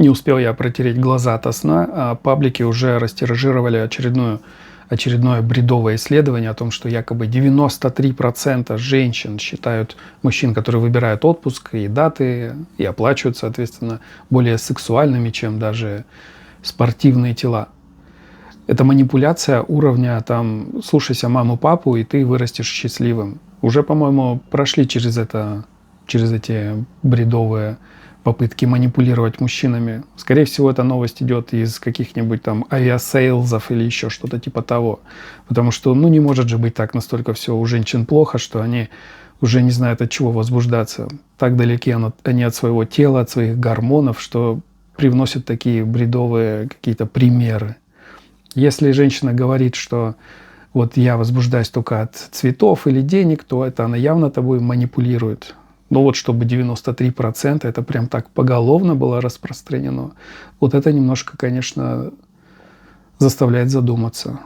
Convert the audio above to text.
Не успел я протереть глаза ото сна, а паблики уже растиражировали очередное бредовое исследование о том, что якобы 93% женщин считают мужчин, которые выбирают отпуск и даты, и оплачивают, соответственно, более сексуальными, чем даже спортивные тела. Это манипуляция уровня там «слушайся маму, папу, и ты вырастешь счастливым». Уже, по-моему, прошли через эти бредовые попытки манипулировать мужчинами. Скорее всего, эта новость идет из каких-нибудь там авиасейлзов или еще что-то типа того. Потому что, не может же быть так настолько все у женщин плохо, что они уже не знают, от чего возбуждаться. Так далеки они от своего тела, от своих гормонов, что привносят такие бредовые какие-то примеры. Если женщина говорит, что вот я возбуждаюсь только от цветов или денег, то это она явно тобой манипулирует. Но вот чтобы 93% это прям так поголовно было распространено, вот это немножко, конечно, заставляет задуматься.